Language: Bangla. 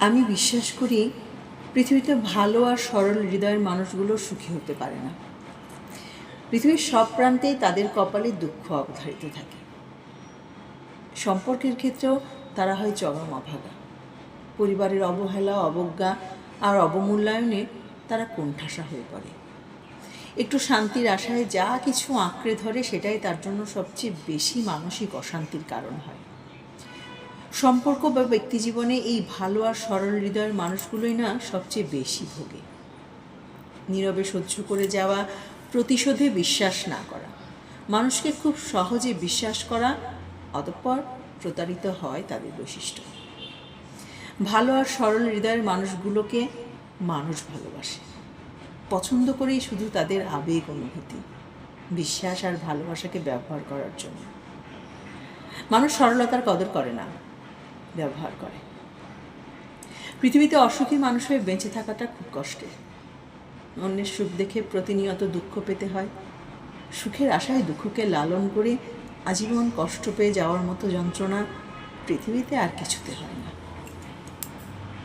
আমি বিশ্বাস করি পৃথিবীতে ভালো আর সরল হৃদয়ের মানুষগুলো সুখী হতে পারে না। পৃথিবীর সব প্রান্তেই তাদের কপালে দুঃখ অবধারিত থাকে। সম্পর্কের ক্ষেত্রেও তারা হয় চরম অভাগা। পরিবারের অবহেলা, অবজ্ঞা আর অবমূল্যায়নে তারা কোণঠাসা হয়ে পড়ে। একটু শান্তির আশায় যা কিছু আঁকড়ে ধরে সেটাই তার জন্য সবচেয়ে বেশি মানসিক অশান্তির কারণ হয়। সম্পর্ক বা ব্যক্তিজীবনে এই ভালো আর সরল হৃদয়ের মানুষগুলোই না সবচেয়ে বেশি ভোগে। নীরবে সহ্য করে যাওয়া, প্রতিশোধে বিশ্বাস না করা, মানুষকে খুব সহজে বিশ্বাস করা, অতঃপর প্রতারিত হয় তাদের বৈশিষ্ট্য। ভালো আর সরল হৃদয়ের মানুষগুলোকে মানুষ ভালোবাসে, পছন্দ করেই শুধু তাদের আবেগ, অনুভূতি, বিশ্বাস আর ভালোবাসাকে ব্যবহার করার জন্য। মানুষ সরলতার কদর করে না, ব্যবহার করে। পৃথিবীতে অসুখী মানুষ হয়ে বেঁচে থাকাটা খুব কষ্টের। অন্যের সুখ দেখে প্রতিনিয়ত দুঃখ পেতে হয়। সুখের আশায় দুঃখকে লালন করে আজীবন কষ্ট পেয়ে যাওয়ার মতো যন্ত্রণা পৃথিবীতে আর কিছুতে হয় না।